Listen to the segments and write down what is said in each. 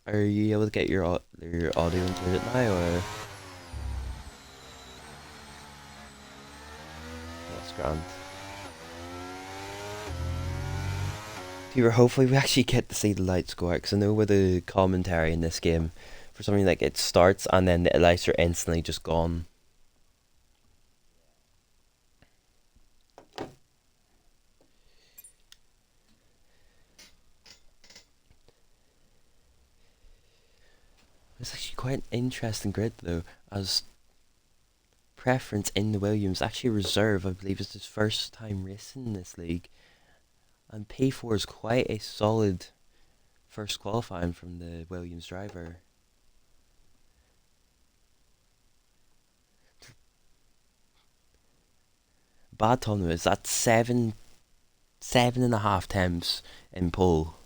Are you able to get your audio into it now, or that's grand? Hopefully we actually get to see the lights go out, because I know with the commentary in this game, for something like it starts and then the lights are instantly just gone. It's actually quite an interesting grid though, as Preference in the Williams, actually reserve, I believe is his first time racing in this league. And P4 is quite a solid first qualifying from the Williams driver. Bad time is at 7.5 temps in pole.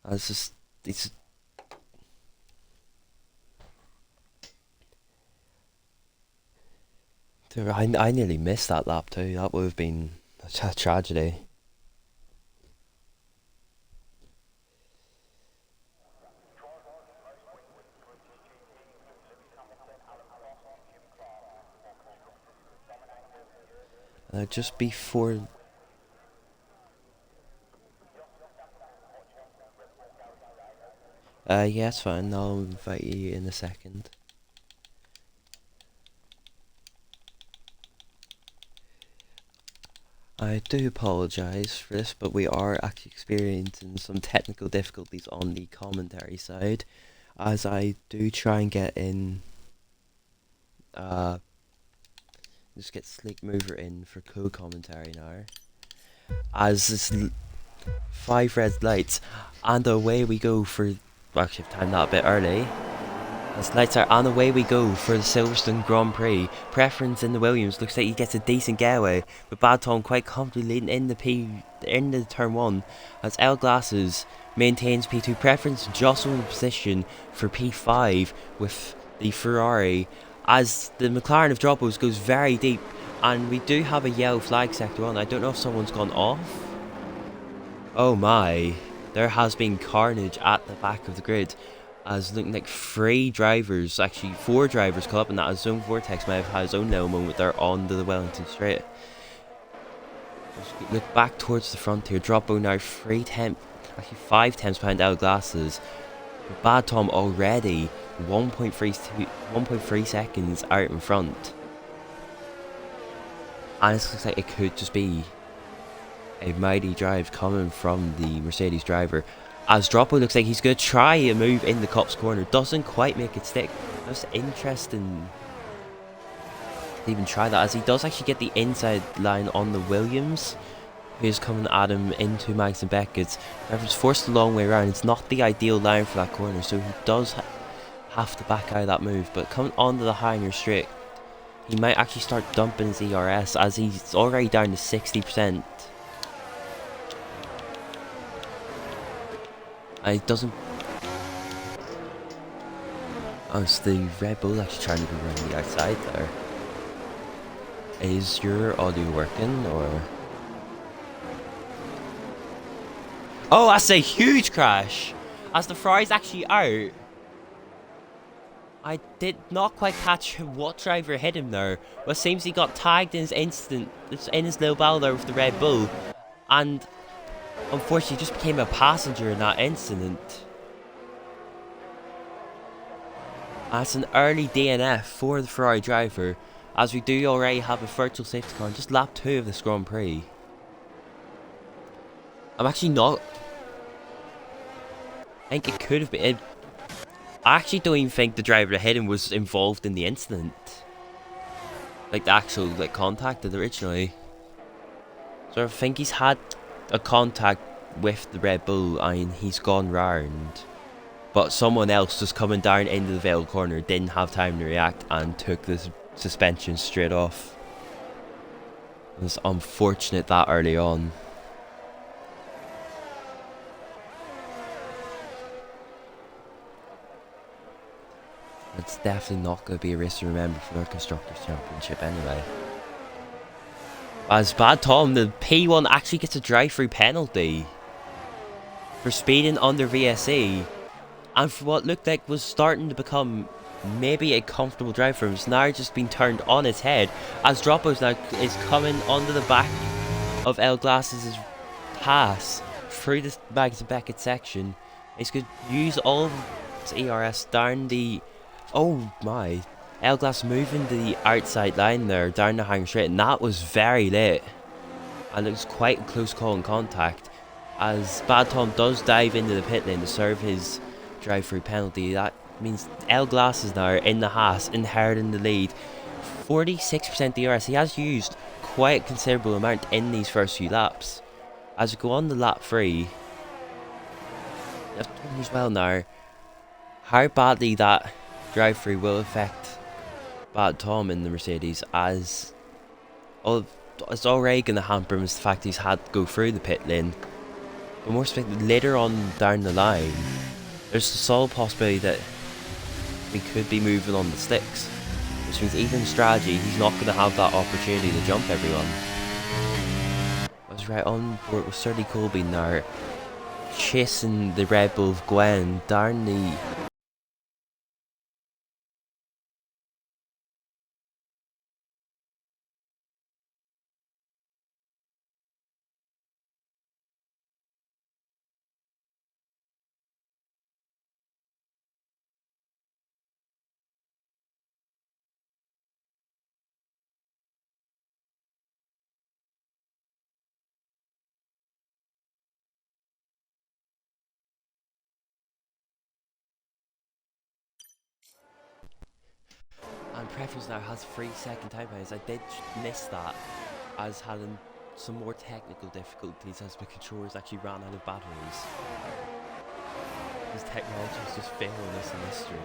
It's just, it's I nearly missed that lap too. That would have been a tragedy. Just before. Yeah, it's fine. I'll invite you in a second. I do apologise for this, but we are actually experiencing some technical difficulties on the commentary side, as I do try and get in, just get Slick Mover in for co-commentary now, as this 5 red lights, and away we go for, well, actually I've timed that a bit early. As lights are on, away we go for the Silverstone Grand Prix. Preference in the Williams, looks like he gets a decent getaway, but Bad Tom quite comfortably leading in the turn 1, as LGlasses maintains P2. Preference jostling the position for P5 with the Ferrari, as the McLaren of Droppos goes very deep, and we do have a yellow flag sector on. I don't know if someone's gone off. Oh my, there has been carnage at the back of the grid, as looking like 3 drivers, actually 4 drivers caught up in that, as Zone Vortex might have had his own little moment there onto the Wellington Straight. Look back towards the front here, Droppo now 5 temps behind LGlasses. Bad Tom already 1.3 seconds out in front. And this looks like it could just be a mighty drive coming from the Mercedes driver, as Droppo looks like he's going to try a move in the Copse corner, doesn't quite make it stick. Just interesting to even try that, as he does actually get the inside line on the Williams, who's coming at him into Max and Beckett's. However, it's forced a long way around. It's not the ideal line for that corner, so he does have to back out of that move. But coming onto the high near straight, he might actually start dumping his ERS, as he's already down to 60%. It doesn't. Oh, it's the Red Bull actually trying to go around the outside there. Is your audio working, or? Oh, that's a huge crash! As the Ferrari's actually out. I did not quite catch what driver hit him there, but it seems he got tagged in his little battle there with the Red Bull, and unfortunately just became a passenger in that incident. That's an early DNF for the Ferrari driver, as we do already have a virtual safety car on just lap 2 of this Grand Prix. I'm actually not. I think it could have been. I actually don't even think the driver that hit him was involved in the incident. Like the actual contact originally. So I think he's had a contact with the Red Bull and he's gone round, but someone else just coming down into the veil corner didn't have time to react and took the suspension straight off. It was unfortunate that early on. It's definitely not going to be a race to remember for the Constructors' Championship anyway. As Bad Tom, the P1 actually gets a drive-through penalty. for speeding under VSE, and for what looked like was starting to become maybe a comfortable drive for him, it's now just been turned on its head as Droppo's now is coming onto the back of LGlasses' pass through the Mags and Beckett section. He's going to use all of his ERS down the... Oh my. LGlass moving to the outside line there, down the hang straight, and that was very late. And it was quite a close call in contact, as Bad Tom does dive into the pit lane to serve his drive-through penalty. That means LGlasses now in the Haas, inheriting the lead. 46% DRS. He has used quite a considerable amount in these first few laps. As we go on to lap 3, you have to wonder as well now how badly that drive-through will affect Bad Tom in the Mercedes, as it's already going to hamper him is the fact he's had to go through the pit lane. But more specifically, later on down the line, there's a solid possibility that we could be moving on the slicks, which means even strategy, he's not going to have that opportunity to jump everyone. I was right on board with Sturdy Colby now, chasing the Red Bull of Gwen down the... And Preference now has 3-second time penalties. I did miss that, as having some more technical difficulties as the controllers actually ran out of batteries. His technology is just failing us in this stream.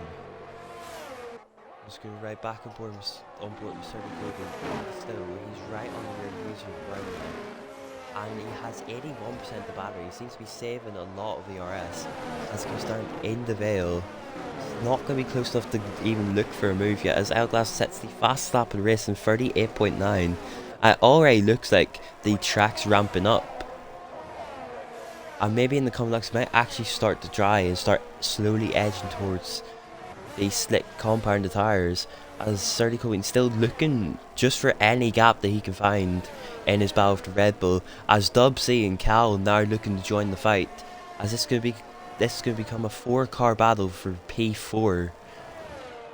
I'm just going right back on board with Sturdy Colby. Still, he's right on the rear user around him. And he has 81% of the battery. He seems to be saving a lot of ERS as he goes down in the Vale. It's not going to be close enough to even look for a move yet, as LGlass sets the fastest lap in the race in 38.9. It already looks like the track's ramping up. And maybe in the coming laps, it might actually start to dry and start slowly edging towards the slick compounded tyres, as Sturdy Colby still looking just for any gap that he can find in his battle with the Red Bull, as Dub C and Cal now looking to join the fight, as this is going to become a 4-car battle for P4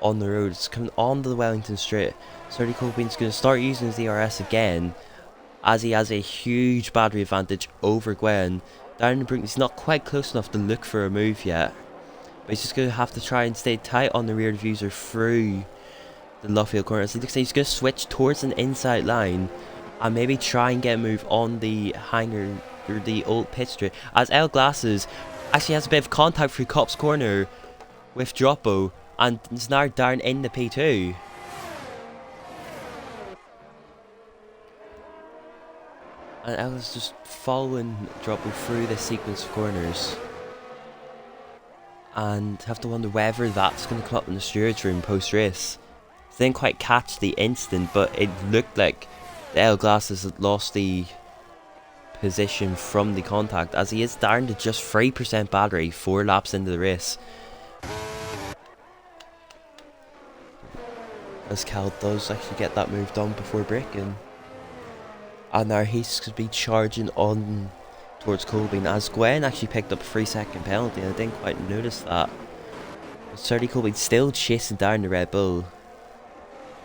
on the road. It's coming onto the Wellington Straight. Sturdy Colby's going to start using his DRS again, as he has a huge battery advantage over Gwen. Down the brink, he's not quite close enough to look for a move yet, but he's just going to have to try and stay tight on the rear diffuser through the Luffield corner. As he looks like he's going to switch towards an inside line and maybe try and get a move on the hanger or the old pit straight, as LGlasses actually has a bit of contact through Cop's corner with Droppo and is now down in the P2. And Ella's just following Droppo through this sequence of corners, and have to wonder whether that's going to come up in the stewards room post-race. Didn't quite catch the instant, but it looked like the LGlasses had lost the position from the contact, as he is down to just 3% battery 4 laps into the race. As Cal does actually get that move done before braking. And now he's going to be charging on towards Colby, as Gwen actually picked up a 3-second penalty, and I didn't quite notice that. But Sturdy Colby still chasing down the Red Bull.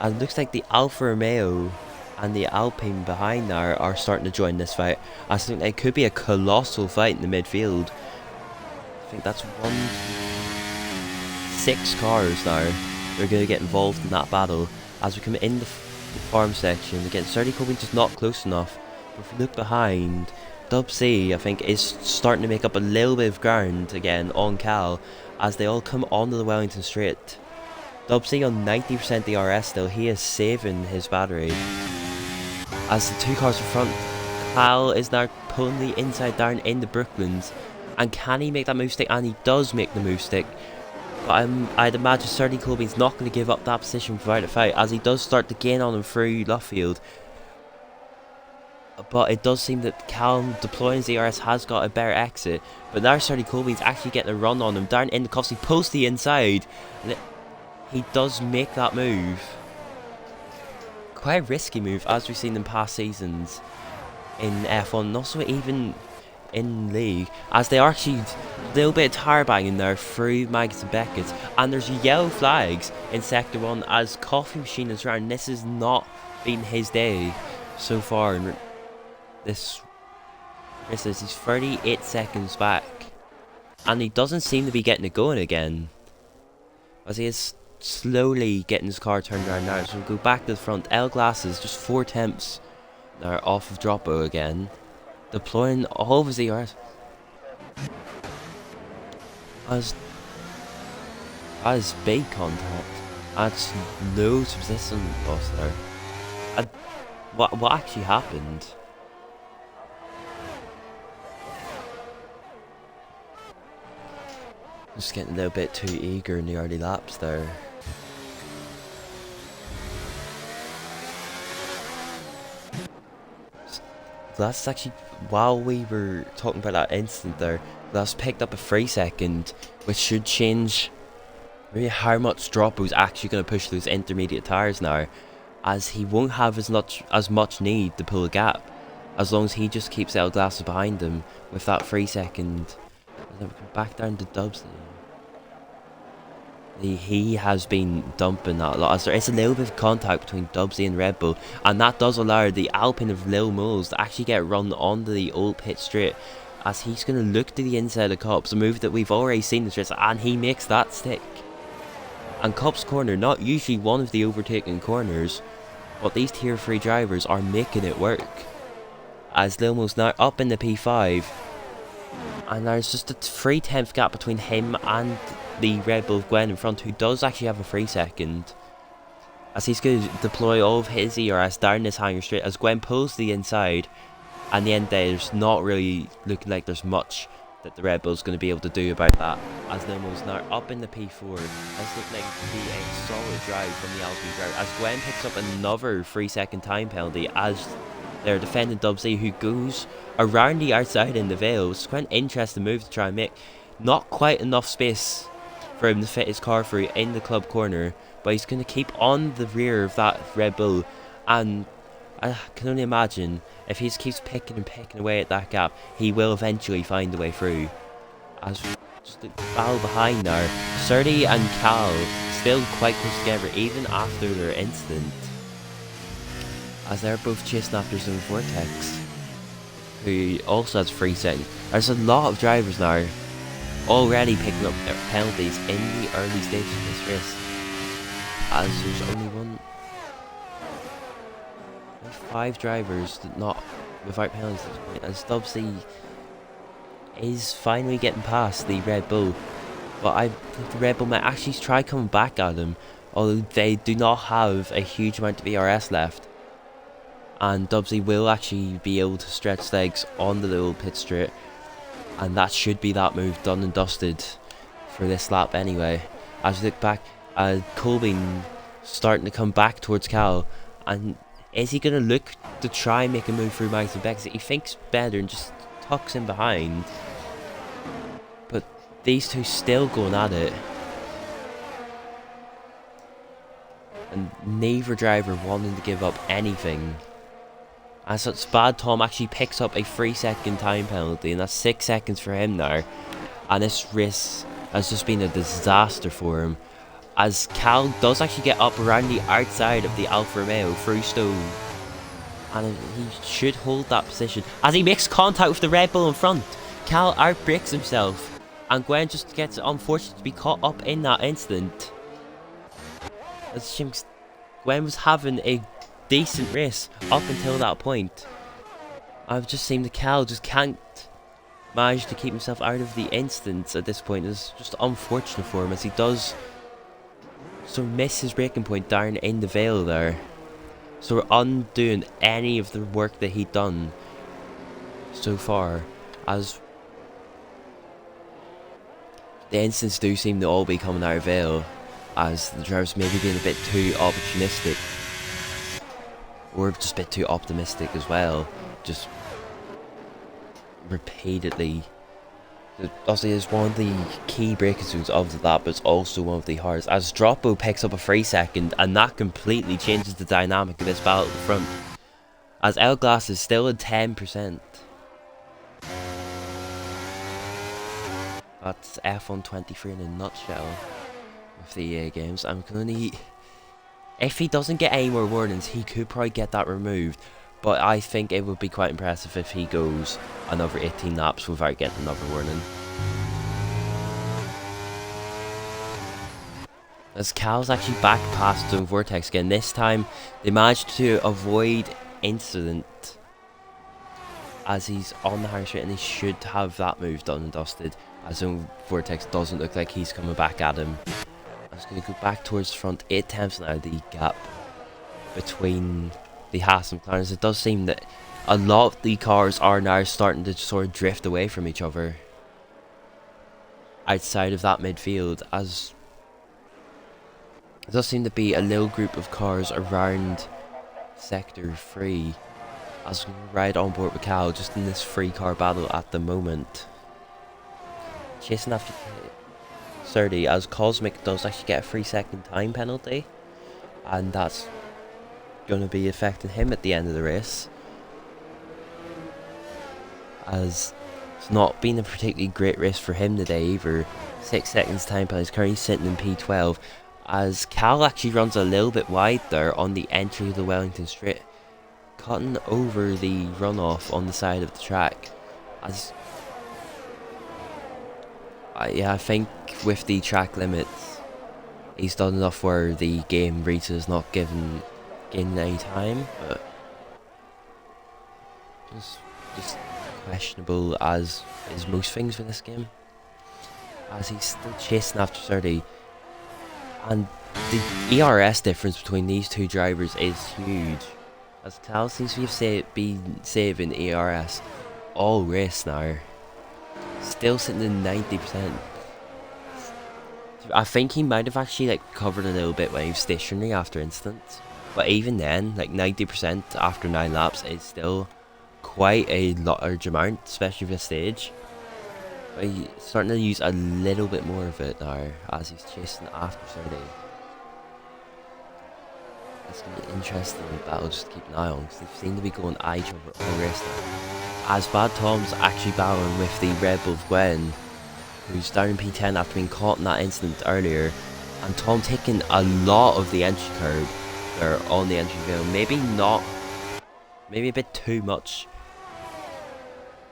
And it looks like the Alfa Romeo and the Alpine behind now are starting to join this fight. I think it could be a colossal fight in the midfield. I think that's 6 cars now that are going to get involved in that battle. As we come in the farm section, again, Sturdy Colby just not close enough. But if we look behind, Dub C, I think, is starting to make up a little bit of ground again on Cal, as they all come onto the Wellington Straight. Dub C on 90% DRS still, he is saving his battery. As the 2 cars in front, Cal is now pulling the inside down in the Brooklands. And can he make that move stick? And he does make the move stick. But I'd imagine Sturdy Colby's not going to give up that position without a fight, as he does start to gain on him through Luffield. But it does seem that Cal deploying ZRS has got a better exit. But now Sardi Colby's actually getting a run on him. Down in the cuffs, he pulls the inside. And he does make that move. Quite a risky move, as we've seen in past seasons in F1, and also even in League, as they are actually a little bit of tire banging there through Mags and Beckett. And there's yellow flags in Sector 1 as Coffee Machine is around. This has not been his day so far. And this is he's 38 seconds back. And he doesn't seem to be getting it going again, as he is slowly getting his car turned around now. So we'll go back to the front. LGlasses, just 4 temps now off of Droppo again. Deploying all of his ERs. As big contact. Adds loads of resistance loss there. And what actually happened? Just getting a little bit too eager in the early laps there. That's actually, while we were talking about that incident there, that's picked up a 3-second, which should change maybe how much Droppo's actually going to push those intermediate tyres now, as he won't have as much need to pull a gap, as long as he just keeps LGlasses behind him with that 3-second. And then we can back down to Dubs. He has been dumping that a lot, as there is a little bit of contact between Dubsy and Red Bull, and that does allow the Alpine of Lil Moles to actually get run onto the old pit straight, as he's going to look to the inside of Cups, a move that we've already seen in this race, and he makes that stick. And Cups corner, not usually one of the overtaking corners, but these tier 3 drivers are making it work, as Lil Moles now up in the P5, and there's just a 3/10 gap between him and the Red Bull of Gwen in front, who does actually have a 3-second, as he's going to deploy all of his ERS down this hanger straight as Gwen pulls the inside, and the end there's not really looking like there's much that the Red Bull's going to be able to do about that, as Limo's now up in the P4. That's looking like to be a solid drive from the Alpine driver, as Gwen picks up another 3-second time penalty, as they're defending Dubsy, who goes around the outside in the Vale. It's quite an interesting move to try and make. Not quite enough space for him to fit his car through in the club corner, but he's going to keep on the rear of that Red Bull, and I can only imagine if he just keeps picking and picking away at that gap, he will eventually find a way through. As we just look battle behind now, Surdy and Cal still quite close together even after their incident, as they're both chasing after Zone Vortex, who also has 3 seconds. There's a lot of drivers now already picking up their penalties in the early stages of this race, as there's only 5 drivers not without penalties at this point, as Dubsy is finally getting past the Red Bull, but I think the Red Bull might actually try coming back at him, although they do not have a huge amount of ERS left, and Dubsy will actually be able to stretch legs on the little pit straight. And that should be that move done and dusted for this lap anyway. As we look back, Colby starting to come back towards Cal. And is he going to look to try and make a move through Mags and Beckett? He thinks better and just tucks in behind. But these two still going at it. And neither driver wanting to give up anything. As such, Bad Tom actually picks up a 3-second time penalty, and that's 6 seconds for him now. And this race has just been a disaster for him, as Cal does actually get up around the outside of the Alfa Romeo through Stone. And he should hold that position, as he makes contact with the Red Bull in front. Cal outbrakes himself, and Gwen just gets unfortunate to be caught up in that incident. As Gwen was having a decent race up until that point. I've just seen the Cal just can't manage to keep himself out of the incidents at this point. It's just unfortunate for him, as he does so miss his braking point down in the Vale there. So we're undoing any of the work that he'd done so far, as the incidents do seem to all be coming out of Vale, as the drivers maybe being a bit too opportunistic, or just a bit too optimistic as well, just repeatedly. Obviously, is one of the key braking zones of the lap, but it's also one of the hardest. As Droppo picks up a 3-second, and that completely changes the dynamic of this battle at the front. As LGlasses is still at 10%. That's F1 23 in a nutshell with the EA games. I'm gonna. If he doesn't get any more warnings, he could probably get that removed. But I think it would be quite impressive if he goes another 18 laps without getting another warning. As Cal's actually back past the Vortex again. This time they managed to avoid incident as he's on the higher straight, and he should have that move done and dusted, as the Vortex doesn't look like he's coming back at him. I'm just going to go back towards the front. 8 tenths now, the gap between the Haas and McLaren. It does seem that a lot of the cars are now starting to sort of drift away from each other outside of that midfield, as there does seem to be a little group of cars around sector 3 as we ride on board with Cal just in this 3-car battle at the moment. Chasing after 30 as Cosmic does actually get a 3-second time penalty, and that's going to be affecting him at the end of the race, as it's not been a particularly great race for him today either. 6 seconds time penalty. He's currently sitting in P12 as Cal actually runs a little bit wide there on the entry of the Wellington straight, cutting over the runoff on the side of the track. As yeah, I think with the track limits he's done enough where the game reaches not gaining any time, but just questionable as is most things for this game, as he's still chasing after 30, and the ERS difference between these two drivers is huge, as Cal seems to have been saving ERS all race now, still sitting in 90%. I think he might have actually like recovered a little bit when he was stationary after incidents, but even then, like 90% after 9 laps is still quite a large amount, especially for this stage. But he's starting to use a little bit more of it now as he's chasing after 30. It's going to be interesting battle just to keep an eye on, because they seem to be going at each other all race now. As Bad Tom's actually battling with the Red Bull Gwen, who's down in P10 after being caught in that incident earlier, and Tom taking a lot of the entry curb there on the entry field. Maybe a bit too much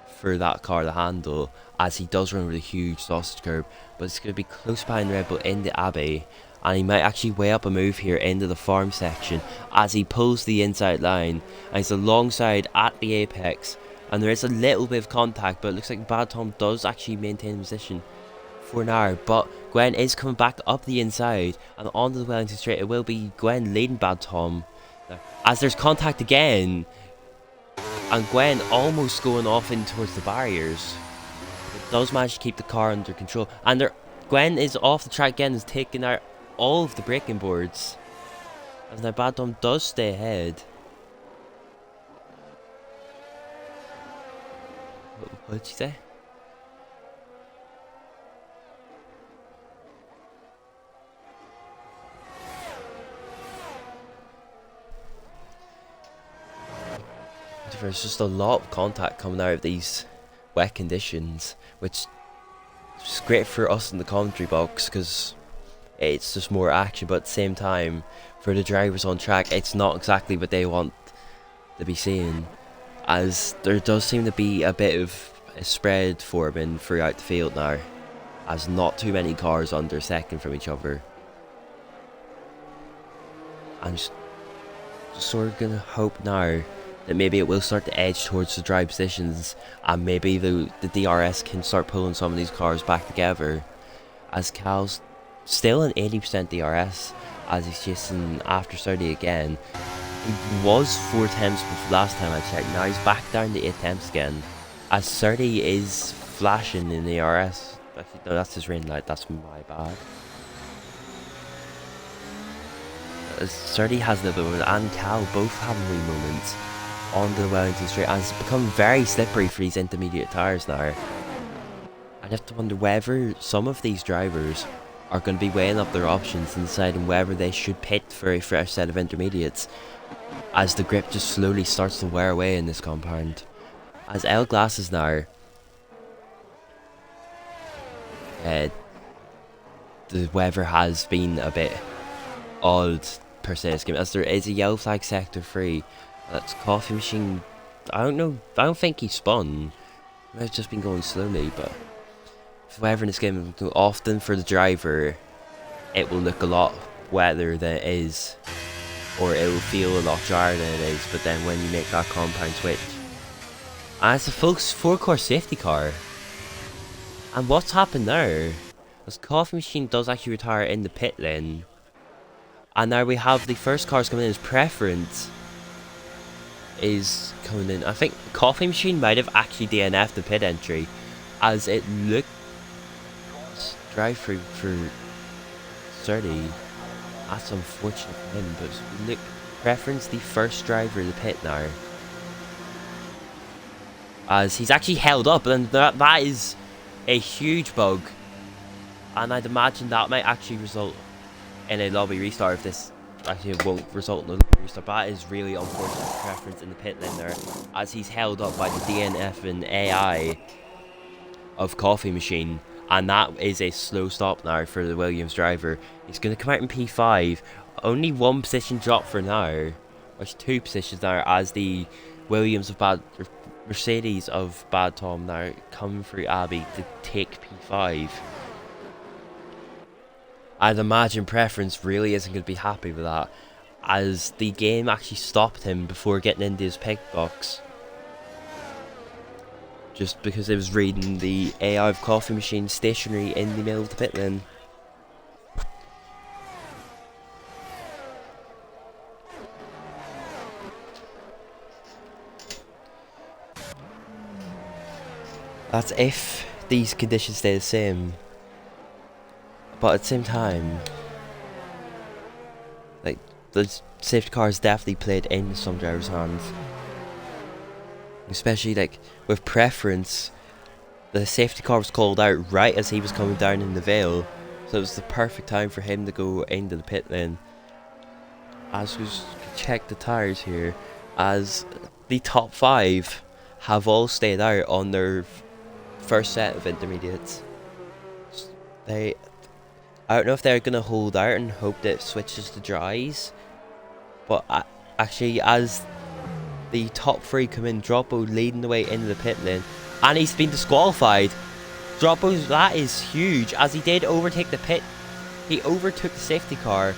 for that car to handle, as he does run with a huge sausage curb, but it's going to be close behind Red Bull in the Abbey, and he might actually weigh up a move here into the farm section as he pulls the inside line, and he's alongside at the apex, and there is a little bit of contact, but it looks like Bad Tom does actually maintain position for now, but Gwen is coming back up the inside and onto the Wellington straight. It will be Gwen leading Bad Tom as there's contact again, and Gwen almost going off in towards the barriers. It does manage to keep the car under control, and Gwen is off the track again, is taking out all of the braking boards, as now Bad Tom does stay ahead. What did you say? There's just a lot of contact coming out of these wet conditions, which is great for us in the commentary box because it's just more action, but at the same time for the drivers on track it's not exactly what they want to be seeing, as there does seem to be a bit of a spread forming throughout the field now, as not too many cars under second from each other. I'm just sort of gonna hope now that maybe it will start to edge towards the dry positions, and maybe the DRS can start pulling some of these cars back together, as Cal's still an 80% DRS as he's chasing after 30 again. He was 4 tenths last time I checked, now he's back down to 8 tenths again, as 30 is flashing in the DRS. Actually, no, that's his rain light, that's my bad. As 30 has a little bit, and Cal both having wee moments. on the Wellington Straight, and it's become very slippery for these intermediate tyres now. I have to wonder whether some of these drivers are going to be weighing up their options and deciding whether they should pit for a fresh set of intermediates, as the grip just slowly starts to wear away in this compound. As LGlasses now, the weather has been a bit odd per se this game, as there is a yellow flag sector 3. That's Coffee Machine. I don't think he spun. It might have just been going slowly, but the weather in this game, often for the driver, it will look a lot wetter than it is, or it will feel a lot drier than it is, but then when you make that compound switch, and it's a full 4-course safety car. And what's happened there? This Coffee Machine does actually retire in the pit lane, and now we have the first cars coming in. As Preference is coming in. I think Coffee Machine might have actually DNF'd the pit entry, as it looked drive through for 30. That's unfortunate for him, but look, Preference the first driver of the pit now, as he's actually held up, and that is a huge bug, and I'd imagine that might actually result in a lobby restart if this actually won't result in a lobby restart. But that is really unfortunate for Preference in the pit lane there, as he's held up by the DNF and AI of Coffee Machine, and that is a slow stop now for the Williams driver. He's going to come out in P5, only 1 position drop for now, which 2 positions now, as the Williams of Mercedes of Bad Tom now come through Abbey to take P5. I'd imagine Preference really isn't going to be happy with that, as the game actually stopped him before getting into his pit box, just because it was reading the AI of Coffee Machine stationary in the middle of the pit lane. That's if these conditions stay the same. But at the same time, like, the safety car is definitely played into some drivers' hands. Especially, like, with Preference, the safety car was called out right as he was coming down in the Vale, so it was the perfect time for him to go into the pit lane. As we check the tyres here, as the top 5 have all stayed out on their first set of intermediates. I don't know if they're going to hold out and hope that it switches to dries, but actually, as the top 3 come in, Droppo leading the way into the pit lane, and he's been disqualified. Droppo's, that is huge, as he did overtake the pit. He overtook the safety car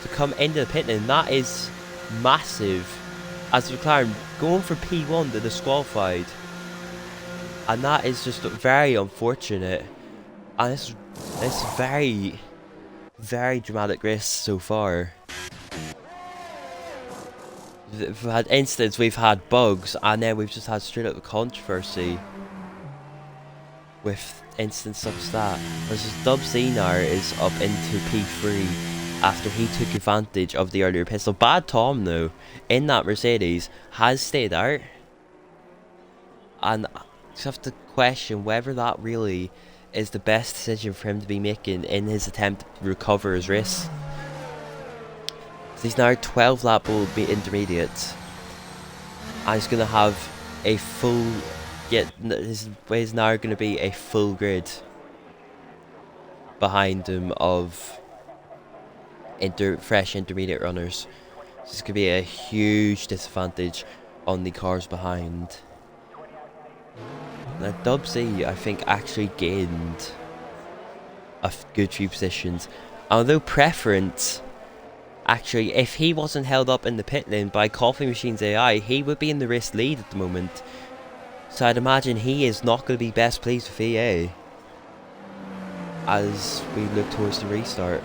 to come into the pit lane. That is massive, as McLaren going for P1 to disqualified, and that is just very unfortunate. And it's very, very dramatic race so far. We've had incidents, we've had bugs, and then we've just had straight up controversy with incidents such as that. Versus Dub Zenar is up into P3 after he took advantage of the earlier pit. So Bad Tom, though, in that Mercedes, has stayed out. And I just have to question whether that really is the best decision for him to be making in his attempt to recover his race. So he's now 12 lap old intermediate, and he's going to have a full, his is now going to be a full grid behind him of fresh intermediate runners. So this could be a huge disadvantage on the cars behind. Now Dubsy, I think, actually gained a good few positions, although Preference, actually, if he wasn't held up in the pit lane by Coffee Machine's AI, he would be in the race lead at the moment. So I'd imagine he is not going to be best pleased with EA as we look towards the restart.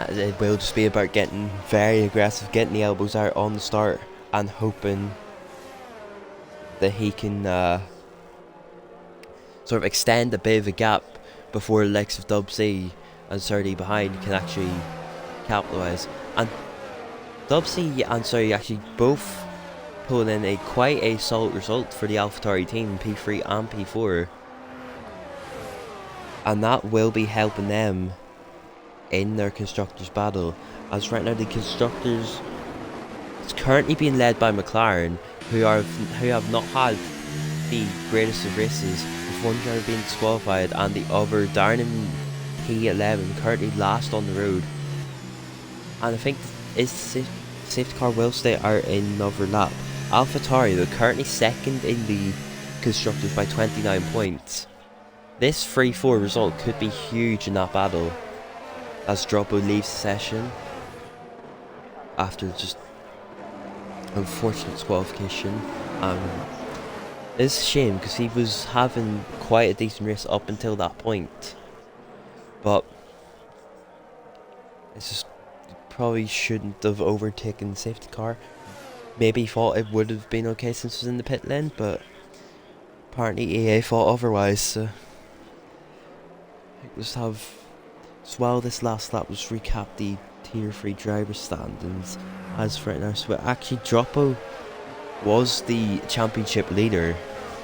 It will just be about getting very aggressive, getting the elbows out on the start, and hoping that he can sort of extend a bit of a gap before the likes of Dub C and Surdy behind can actually capitalise. And Dubsy and Surdy actually both pulled in quite a solid result for the AlphaTauri team in P3 and P4. And that will be helping them in their constructors battle, as right now the constructors is currently being led by McLaren, who have not had the greatest of races, with one driver being disqualified and the other, Darren in P11, currently last on the road. And I think his safety car will stay out in another lap. AlphaTauri, they're currently second in the constructors by 29 points. This 3-4 result could be huge in that battle, as Droppo leaves the session after just unfortunate disqualification. It's a shame because he was having quite a decent race up until that point, but it's just probably shouldn't have overtaken the safety car. Maybe he thought it would have been okay since it was in the pit lane, but apparently EA thought otherwise. So let's have, as well, this last lap, let's recap the Tier 3 driver standings as for right now. So actually Droppo was the championship leader.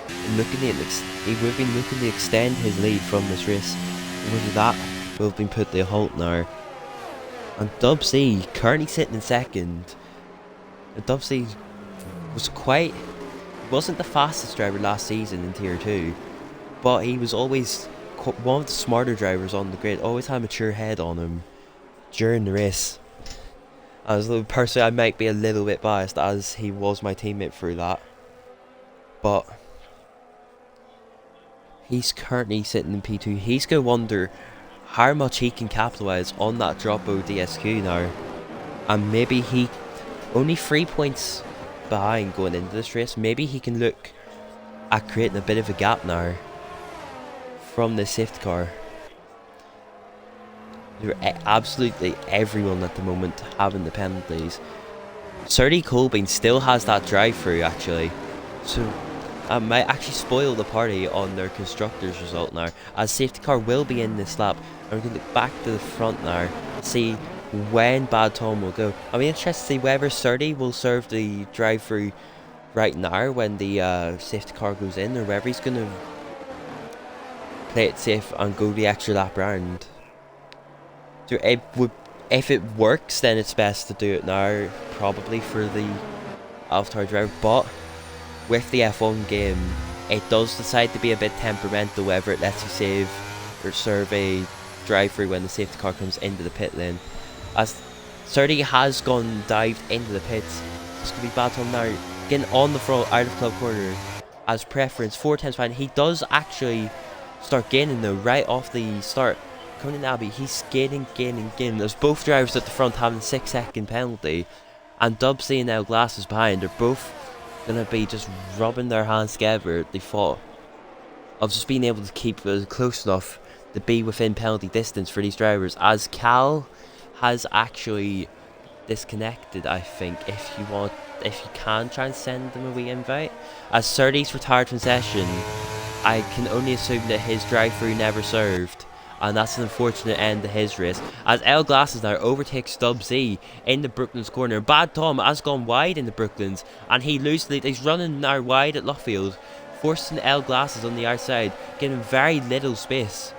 He would have been looking to extend his lead from this race. Whether that will have been put to a halt now. And Dubsy currently sitting in second. And Dubsy wasn't the fastest driver last season in Tier 2, but he was always one of the smarter drivers on the grid, always had a mature head on him during the race. As personally, I might be a little bit biased as he was my teammate through that, but he's currently sitting in P2. He's going to wonder how much he can capitalise on that Droppo DSQ now, and maybe he only 3 points behind going into this race. Maybe he can look at creating a bit of a gap now from the safety car. Absolutely everyone at the moment having the penalties. Surdy Colbein still has that drive-through actually, so that might actually spoil the party on their constructors result now, as safety car will be in this lap. And we can look back to the front now, see when Bad Tom will go. I'll be interested to see whether Surdy will serve the drive-through right now when the safety car goes in, or whether he's going to play it safe and go the extra lap round. So if it works, then it's best to do it now, probably for the AlphaTauri driver. But with the F1 game, it does decide to be a bit temperamental whether it lets you save or serve a drive-through when the safety car comes into the pit lane. As Surdy has dived into the pits, it's going to be Bad Tom now getting on the front out of club corner as preference 4 times fine. He does actually start gaining though right off the start. Coming in Abbey, he's gaining. There's both drivers at the front having a 6-second penalty, and Dubsy and LGlasses behind are both going to be just rubbing their hands together at the thought of just being able to keep close enough to be within penalty distance for these drivers, as Cal has actually disconnected. I think if you can try and send them a wee invite, as Surdy's retired from session, I can only assume that his drive-through never served, and that's an unfortunate end to his race, as LGlasses now overtakes Dubsy in the Brooklands corner. Bad Tom has gone wide in the Brooklands, and he loses the lead. He's running now wide at Luffield, forcing LGlasses on the outside, giving very little space.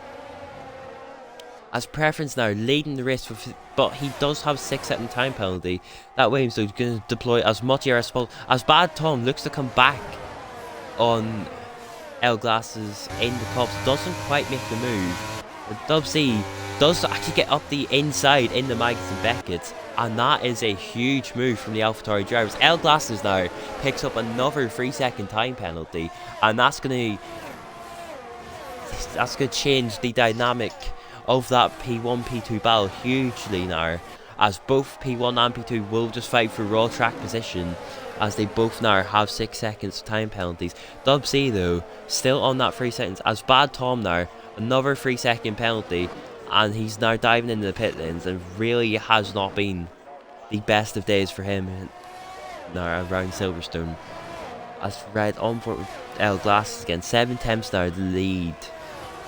As preference now leading the race, but he does have a 6-second time penalty. That way he's going to deploy as much air as possible, as Bad Tom looks to come back on LGlasses in the cops. Doesn't quite make the move. Dubsy does actually get up the inside in the Magnussen Beckett, and that is a huge move from the AlphaTauri drivers. LGlasses now picks up another 3-second time penalty, and that's going to change the dynamic of that P1 P2 battle hugely now, as both P1 and P2 will just fight for raw track position, as they both now have 6 seconds time penalties. Dubsy though still on that 3 seconds, as Bad Tom now another 3-second penalty, and he's now diving into the pit lanes, and really has not been the best of days for him now around Silverstone. As right on for LGlasses again, 7 attempts now the lead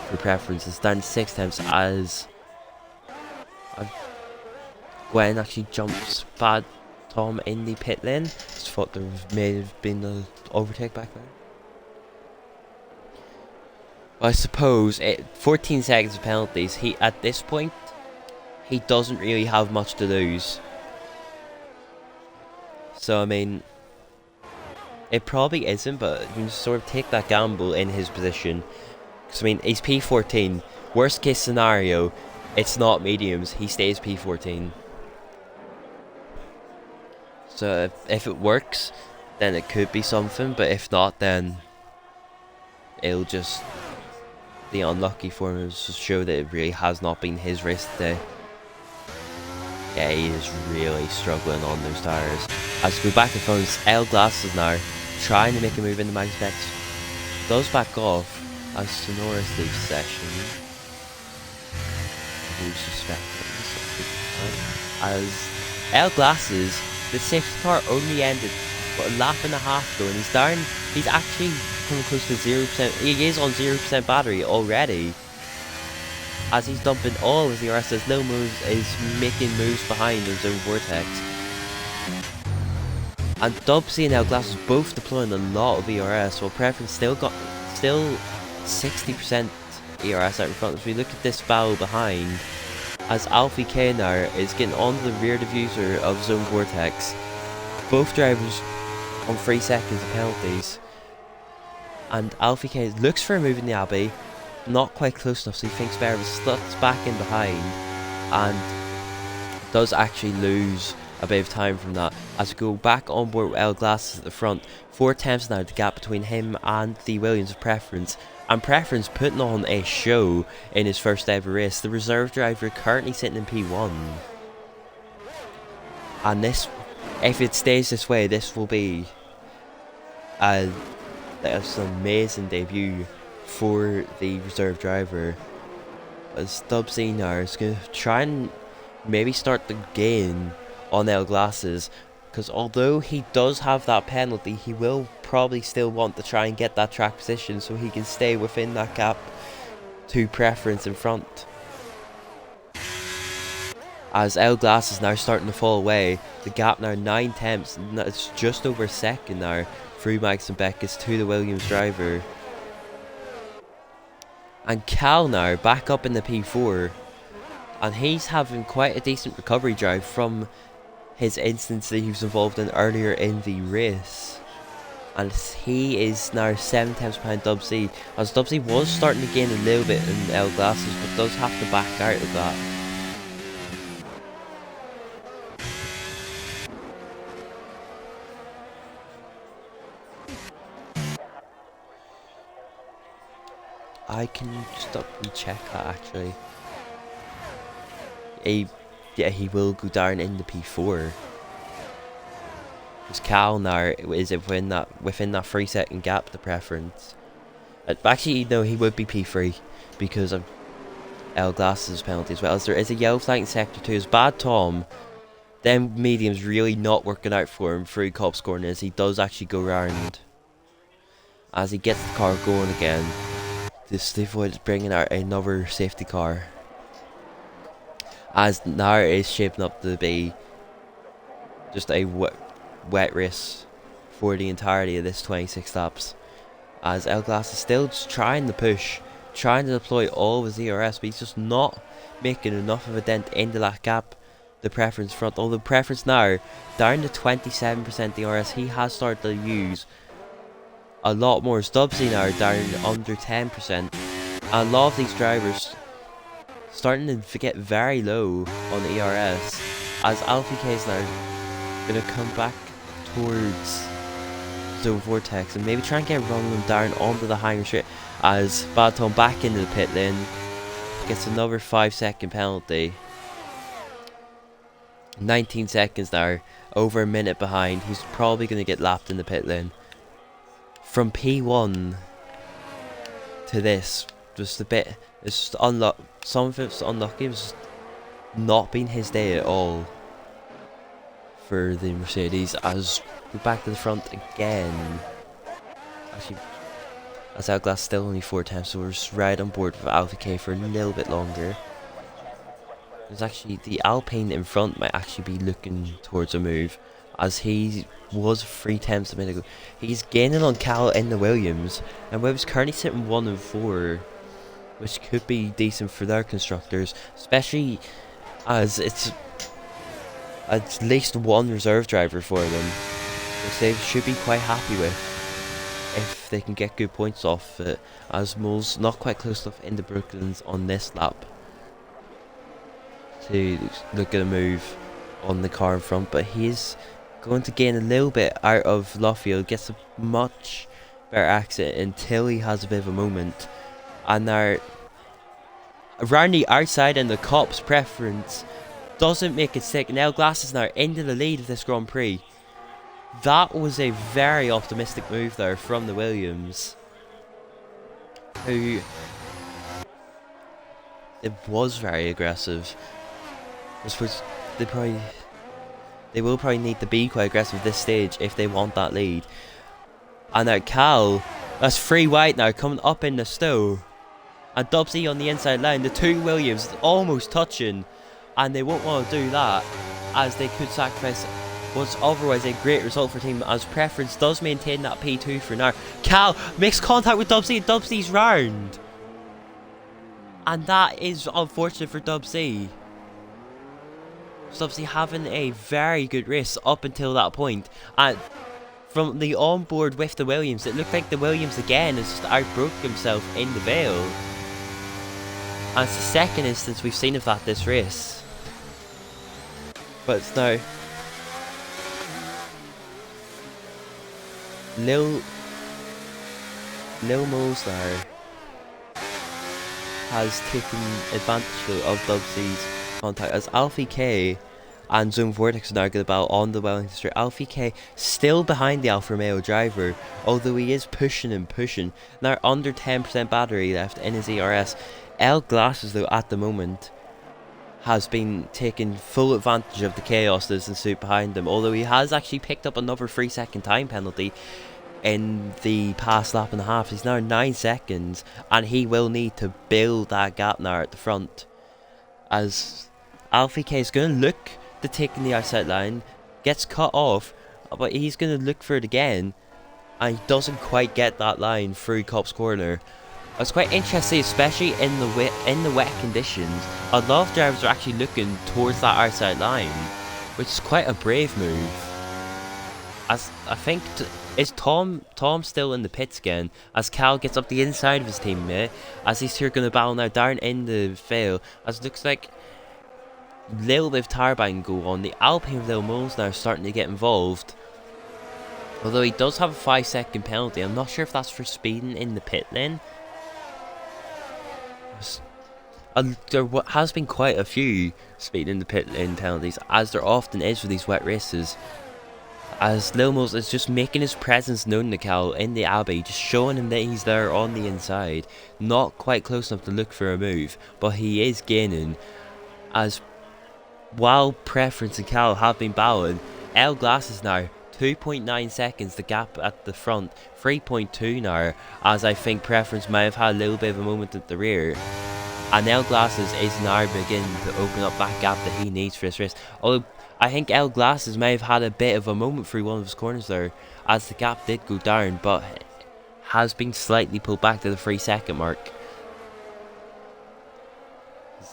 for preferences, down to 6 attempts, as And Gwen actually jumps Bad Tom in the pit lane. Just thought there may have been an overtake back there. I suppose 14 seconds of penalties. He at this point he doesn't really have much to lose. So I mean, it probably isn't, but you can sort of take that gamble in his position. Because I mean, he's P14. Worst case scenario, it's not mediums. He stays P14. So if it works, then it could be something. But if not, then it'll just be unlucky for him. It'll just show that it really has not been his race today. Yeah, he is really struggling on those tires. As we go back and front, it's LGlasses now, trying to make a move into Max Bex. Does back off as Sonoris leaves session. Who's suspecting as LGlasses, the safety car only ended a lap and a half ago, and he's down. He's actually coming close to 0%. He is on 0% battery already. As he's dumping all of the rest, there's no moves, is making moves behind his own vortex. And Dubsy and LGlasses both deploying a lot of ERS, while Preference still 60% ERS out in front. As we look at this battle behind, as Alfie Knar is getting onto the rear diffuser of Zone Vortex. Both drivers on 3 seconds of penalties. And Alfie K looks for a move in the Abbey. Not quite close enough, so he thinks Bear sluts back in behind and does actually lose a bit of time from that. As we go back on board with LGlasses at the front, 4 attempts now, the gap between him and the Williams of Preference. And Preference putting on a show in his first ever race. The reserve driver currently sitting in P1. And this, if it stays this way, this will be an amazing debut for the reserve driver, as Dubsy now is going to try and maybe start the gain on LGlasses, because although he does have that penalty, he will probably still want to try and get that track position so he can stay within that gap to Preference in front. As LGlasses now starting to fall away, the gap now 9 tenths, it's just over a second now through Max and Beckes to the Williams driver. And Cal now back up in the P4, and he's having quite a decent recovery drive from his instance that he was involved in earlier in the race. And he is now 7 tenths behind Dubsy, as Dubsy was starting to gain a little bit in LGlasses, but does have to back out of that. I can stop and check that actually. Yeah, he will go down in the P4. Because Cal now is within that 3 second gap to Preference. Actually, no, he would be P3 because of LGlasses penalty as well. As there is a yellow flag in sector 2. As Bad Tom, them mediums really not working out for him through Cop's corner, as he does actually go round. As he gets the car going again. This avoids bringing out another safety car, as now it is shaping up to be just a wet race for the entirety of this 26 laps. As LGlass is still just trying to push, trying to deploy all of his ERS, but he's just not making enough of a dent into that gap, the Preference front. Although Preference now down to 27% ERS, he has started to use a lot more. Stubbsy now down under 10%, and a lot of these drivers starting to get very low on the ERS, as Alfie K is now going to come back towards Zone Vortex and maybe try and get running them down onto the hanging straight, as Bad Tom back into the pit lane gets another 5 second penalty. 19 seconds now, over a minute behind. He's probably going to get lapped in the pit lane. From P1 to this, just a bit, it's just some of it's unlucky. It's not been his day at all for the Mercedes. As we're back to the front again. Actually, as LGlass still only 4 times, so we're just right on board with Alpha K for a little bit longer. There's actually the Alpine in front might actually be looking towards a move, as he was 3 tenths a minute ago. He's gaining on Cal in the Williams, and Williams currently sitting 1 and 4, which could be decent for their constructors, especially as it's at least one reserve driver for them, which they should be quite happy with if they can get good points off it, as Mole's not quite close enough in the Brooklands on this lap to look at a move on the car in front, but he's going to gain a little bit out of Luffield, gets a much better exit until he has a bit of a moment, and now around the outside and the cop's preference doesn't make it stick. Now LGlasses now into the lead of this Grand Prix. That was a very optimistic move there from the Williams, who it was very aggressive. I suppose they will probably need to be quite aggressive at this stage if they want that lead. And now Cal, that's 3 wide now, coming up in the stow, and Dubsy on the inside line. The 2 Williams almost touching, and they won't want to do that, as they could sacrifice what's otherwise a great result for team, as Preference does maintain that P2 for now. Cal makes contact with Dubsy, and Dubsy's round, and that is unfortunate for Dubsy. Dubsy having a very good race up until that point, and from the onboard with the Williams, it looked like the Williams again has just outbroke himself in the Vale, and it's the second instance we've seen of that this race. But it's now Lil Moles now has taken advantage of Dubsy's contact, as Alfie K and Zone Vortex are now going to battle on the Wellington Straight. Alfie K still behind the Alfa Romeo driver, although he is pushing and pushing. Now under 10% battery left in his ERS. LGlasses though at the moment has been taking full advantage of the chaos that is ensued behind him, although he has actually picked up another 3-second time penalty in the past lap and a half. He's now 9 seconds, and he will need to build that gap now at the front, as Alfie K is going to look to taking the outside line, gets cut off, but he's going to look for it again, and he doesn't quite get that line through Cop's corner. It's quite interesting, especially in the wet conditions. A lot of drivers are actually looking towards that outside line, which is quite a brave move. As I think is Tom still in the pits again, as Cal gets up the inside of his teammate, as he's here going to battle now down in the Vale, as it looks like a little bit of tire banging go on. The Alpine of Lil Moles now starting to get involved, although he does have a 5-second penalty. I'm not sure if that's for speeding in the pit lane. There has been quite a few speeding in the pit lane penalties, as there often is for these wet races, as Lil Moles is just making his presence known to Cal in the Abbey, just showing him that he's there on the inside. Not quite close enough to look for a move, but he is gaining, as while Preference and Cal have been battling, LGlasses now 2.9 seconds the gap at the front, 3.2 now, as I think Preference may have had a little bit of a moment at the rear, and LGlasses is now beginning to open up that gap that he needs for this race. Although I think LGlasses may have had a bit of a moment through one of his corners there, as the gap did go down, but has been slightly pulled back to the 3-second mark.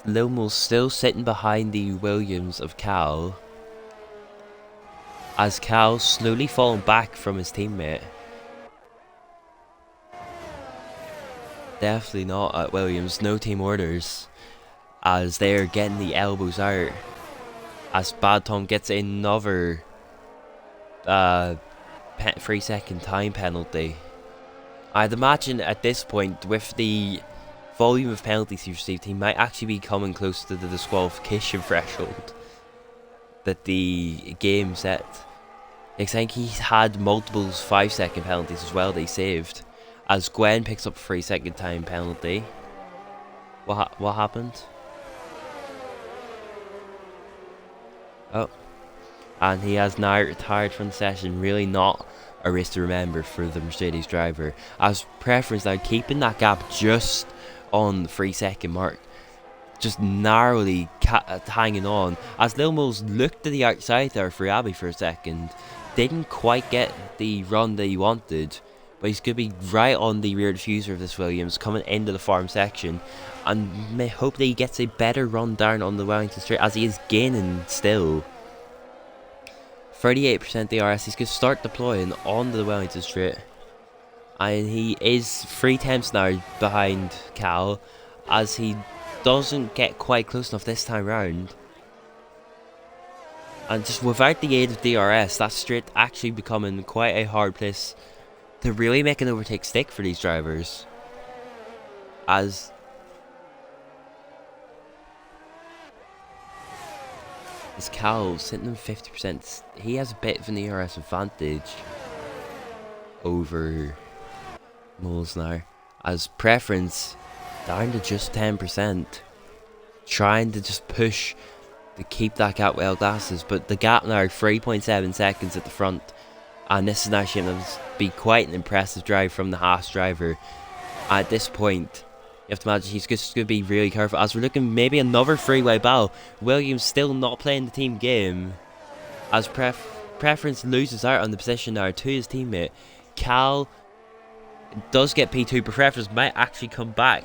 Lil Mo's still sitting behind the Williams of Cal, as Cal slowly falling back from his teammate. Definitely not at Williams, no team orders, as they are getting the elbows out, as Bad Tom gets another 3-second time penalty. I'd imagine at this point, with the volume of penalties he received, he might actually be coming close to the disqualification threshold that the game set. I think he's had multiple 5-second penalties as well that he saved, as Gwen picks up a 3-second time penalty. What happened? Oh, and he has now retired from the session. Really not a race to remember for the Mercedes driver, as Preference now keeping that gap just on the 3-second mark. just narrowly hanging on, as Lil Moles looked to the outside there for Abbey for a second. Didn't quite get the run that he wanted, but he's going to be right on the rear diffuser of this Williams coming into the farm section, and may hope that he gets a better run down on the Wellington straight, as he is gaining still. 38% DRS, he's going to start deploying onto the Wellington straight, and he is 3/10 now behind Cal, as he doesn't get quite close enough this time round. And just without the aid of DRS, that straight actually becoming quite a hard place to really make an overtake stick for these drivers. As Cal sitting on 50%, he has a bit of an DRS advantage over Moles now. As Preference down to just 10%, trying to just push to keep that gap with LGlasses, but the gap now 3.7 seconds at the front, and this is now shaping to be quite an impressive drive from the Haas driver. At this point, you have to imagine he's just going to be really careful, as we're looking maybe another three-way battle. Williams still not playing the team game, as Preference loses out on the position now to his teammate. Cal does get P2, but Preference might actually come back,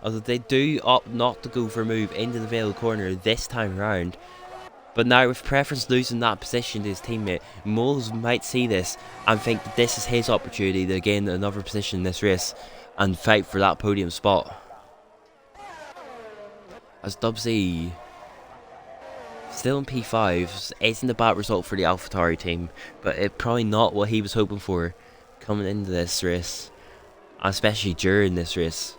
although they do opt not to go for a move into the Vale corner this time around. But now with Preference losing that position to his teammate, Moles might see this and think that this is his opportunity to gain another position in this race and fight for that podium spot. As Dubsy still in P5, isn't a bad result for the AlphaTauri team, but it's probably not what he was hoping for coming into this race, especially during this race.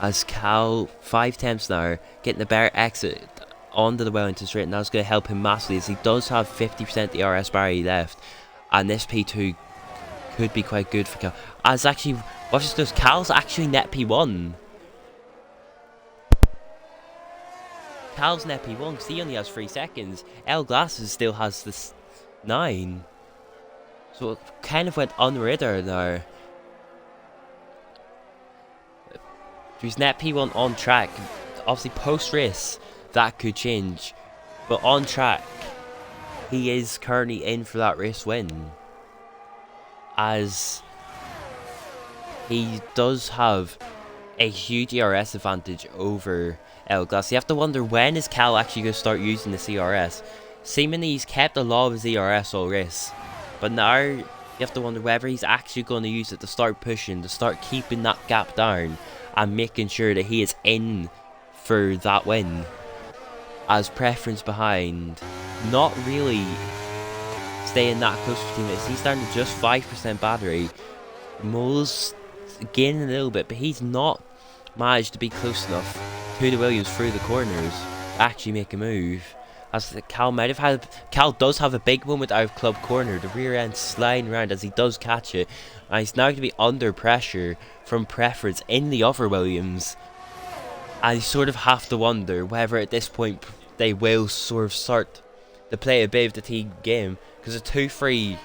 As Cal, 5/10 now, getting a better exit onto the Wellington straight, and that's going to help him massively, as he does have 50% DRS barrier left, and this P2 could be quite good for Cal. As actually, watch this, Cal's actually net P1. Cal's net P1 because he only has 3 seconds. LGlasses still has this 9. So it kind of went on radar now. He's net P1 on track. Obviously post race that could change, but on track he is currently in for that race win, as he does have a huge DRS advantage over LGlass. You have to wonder, when is Cal actually going to start using the CRS? Seemingly he's kept a lot of his DRS all race, but now you have to wonder whether he's actually going to use it to start pushing, to start keeping that gap down and making sure that he is in for that win. As Preference behind, not really staying that close to teammates. He's down to just 5% battery. Moles gaining a little bit, but he's not managed to be close enough to the Williams through the corners to actually make a move. As Cal might have had, Cal does have a big moment out of club corner, the rear end sliding around as he does catch it, and he's now going to be under pressure from Preference in the other Williams, and you sort of have to wonder whether at this point they will sort of start to play a bit of the team game, because a 2-3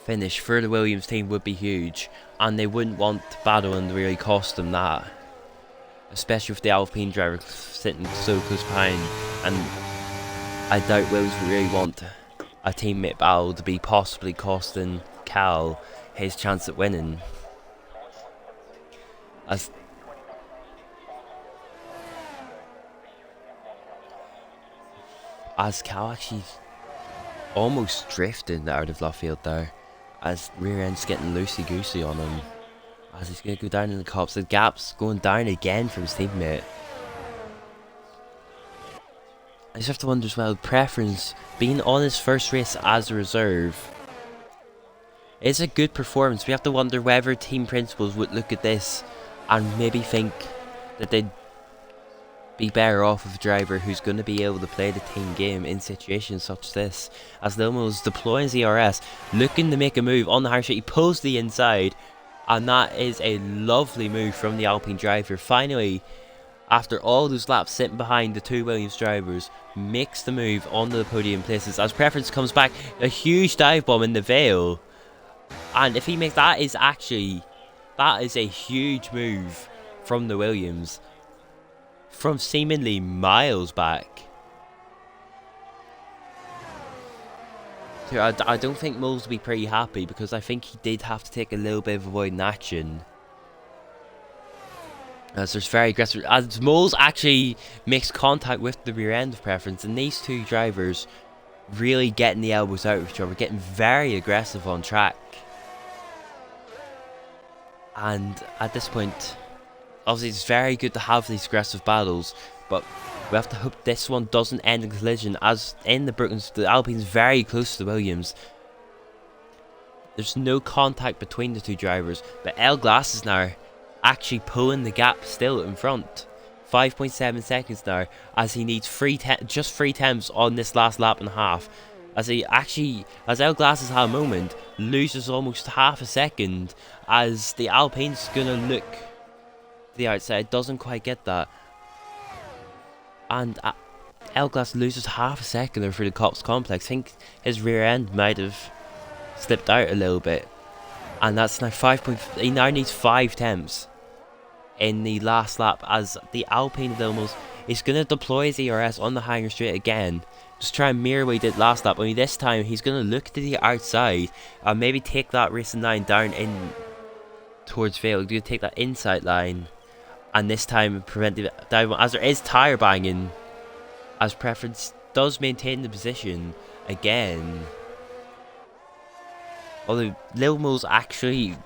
finish for the Williams team would be huge, and they wouldn't want battling to really cost them that, especially with the Alpine driver sitting so close behind. And I doubt Williams would really want a teammate battle to be possibly costing Cal his chance at winning. As Cal actually almost drifted out of left field there, as rear end's getting loosey-goosey on him, as he's going to go down in the cops. The gap's going down again from his teammate. I just have to wonder as well, Preference being on his first race as a reserve is a good performance. We have to wonder whether team principals would look at this and maybe think that they'd be better off with a driver who's going to be able to play the team game in situations such as this. As Lilmo's deploying ZRS, looking to make a move on the hard straight, he pulls the inside, and that is a lovely move from the Alpine driver. Finally, after all those laps sitting behind the two Williams drivers, makes the move onto the podium places as Preference comes back. A huge dive bomb in the Vale, and if he makes that, is a huge move from the Williams. from seemingly miles back. So I don't think Moles will be pretty happy, because I think he did have to take a little bit of avoiding action. As there's very aggressive, as Moles actually makes contact with the rear end of Preference, and these two drivers really getting the elbows out of each other, getting very aggressive on track. And at this point, obviously it's very good to have these aggressive battles, but we have to hope this one doesn't end in collision, as in the Brooklands, the Alpine's very close to the Williams. There's no contact between the two drivers, but LGlasses now actually pulling the gap still in front. 5.7 seconds now, as he needs just 3 temps on this last lap and a half. As LGlasses had a moment, loses almost half a second, as the Alpine's gonna look to the outside, doesn't quite get that. And LGlass loses half a second through the Cops complex. I think his rear end might have slipped out a little bit. And that's now he now needs 5 temps in the last lap, as the Alpine Vilmos is going to deploy his ERS on the hanger straight again. Just try and mirror what he did last lap, only this time he's going to look to the outside and maybe take that racing line down in towards Vale. He's going to take that inside line, and this time prevent the dive, as there is tyre banging, as Preference does maintain the position again. Although Lil Moles actually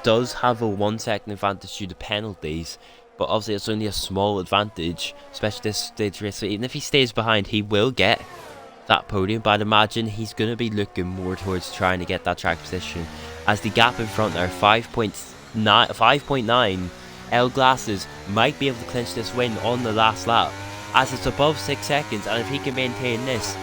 does have a 1 second advantage due to penalties, but obviously it's only a small advantage, especially this stage race. So even if he stays behind, he will get that podium, but I'd imagine he's going to be looking more towards trying to get that track position, as the gap in front there, 5.9, LGlasses might be able to clinch this win on the last lap, as it's above 6 seconds, and if he can maintain this,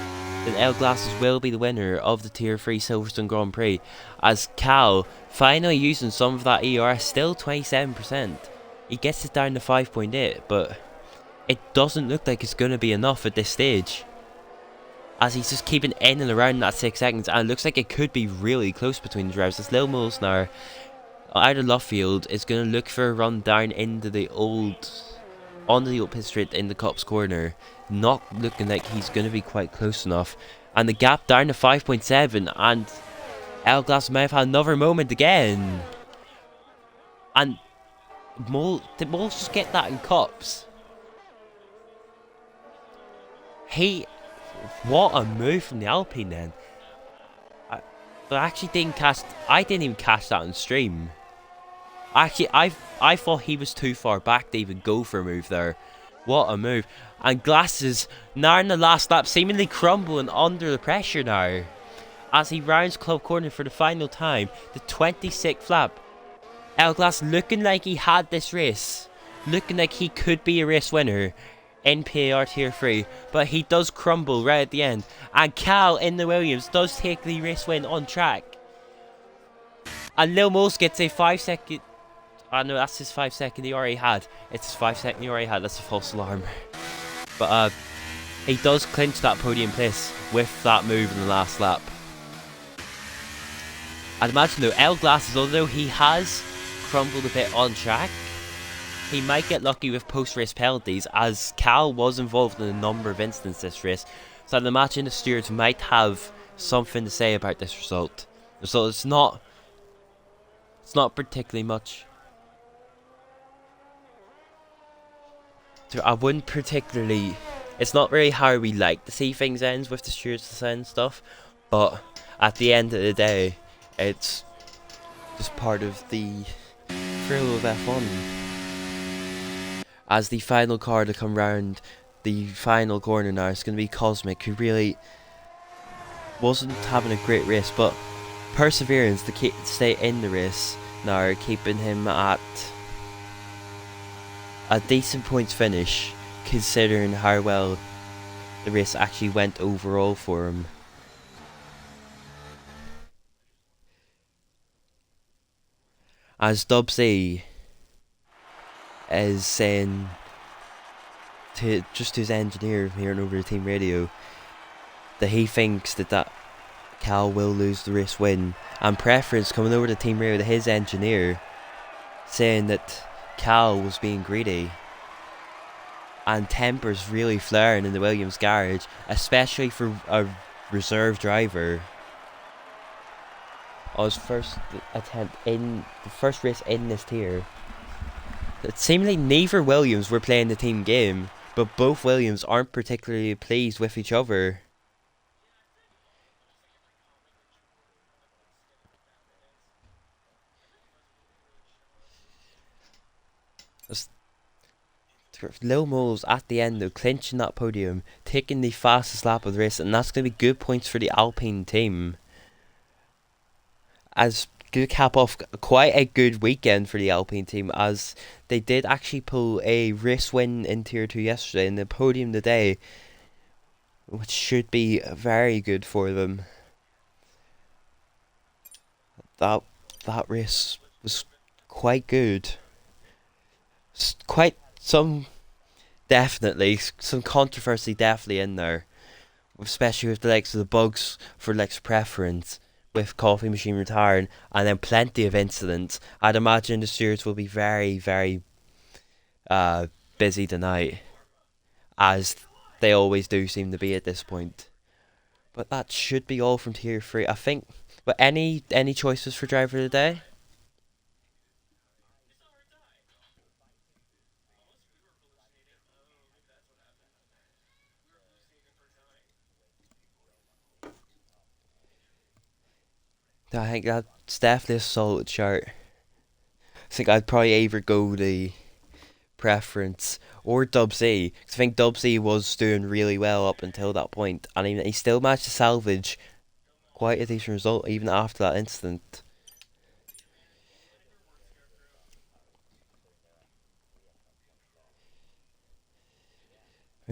then LGlasses will be the winner of the Tier 3 Silverstone Grand Prix, as Cal finally using some of that ERS, still 27%. He gets it down to 5.8, but it doesn't look like it's going to be enough at this stage, as he's just keeping in and around that 6 seconds, and it looks like it could be really close between the drivers. As Lil Moles now, out of Luffield, is going to look for a run down into the onto the old pit straight in the Cops corner, not looking like he's going to be quite close enough, and the gap down to 5.7, and LGlass may have had another moment again, and did Moles just get that in Cops? What a move from the Alpine then. But I actually didn't I didn't even catch that on stream. Actually, I thought he was too far back to even go for a move there. What a move. And Glasses, now in the last lap, seemingly crumbling under the pressure now, as he rounds Club Corner for the final time, the 26th lap. LGlass looking like he had this race, looking like he could be a race winner in PAR Tier 3, but he does crumble right at the end, and Cal in the Williams does take the race win on track. And Lil Moles gets a 5 second... Oh no, that's his 5 second he already had. It's his 5 second he already had, that's a false alarm. But he does clinch that podium place with that move in the last lap. I'd imagine though, LGlasses, although he has crumbled a bit on track, he might get lucky with post-race penalties, as Cal was involved in a number of incidents this race, so I'd imagine the stewards might have something to say about this result. So it's not particularly much. So I wouldn't particularly... It's not really how we like to see things end with the stewards deciding stuff, but at the end of the day, it's just part of the thrill of F1. As the final car to come round the final corner now, it's going to be Cosmic, who really wasn't having a great race, but perseverance to stay in the race now, keeping him at a decent points finish, considering how well the race actually went overall for him. As Dubsy is saying to his engineer hearing over the team radio that he thinks that Cal will lose the race win, and Preference coming over the team radio to his engineer saying that Cal was being greedy. and tempers really flaring in the Williams garage, especially for a reserve driver. On his first attempt in the first race in this tier. It seemed like neither Williams were playing the team game, but both Williams aren't particularly pleased with each other. Lil Moles at the end though, clinching that podium, taking the fastest lap of the race, and that's going to be good points for the Alpine team. As good cap off quite a good weekend for the Alpine team, as they did actually pull a race win in Tier 2 yesterday in the podium today, which should be very good for them. That race was quite good. Quite some definitely some controversy definitely in there, especially with the likes of the bugs for Lex preference, with coffee machine retiring, and then plenty of incidents. I'd imagine the stewards will be very, very busy tonight, as they always do seem to be at this point. But that should be all from Tier 3, I think. But any choices for driver of the day? I think that's definitely a solid chart. I think I'd probably either go the preference or Dub Z, because I think Dub Z was doing really well up until that point, and he still managed to salvage quite a decent result even after that incident.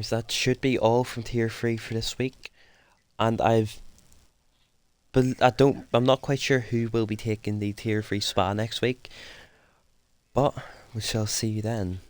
So that should be all from Tier 3 for this week, and I'm not quite sure who will be taking the Tier 3 spot next week, but we shall see you then.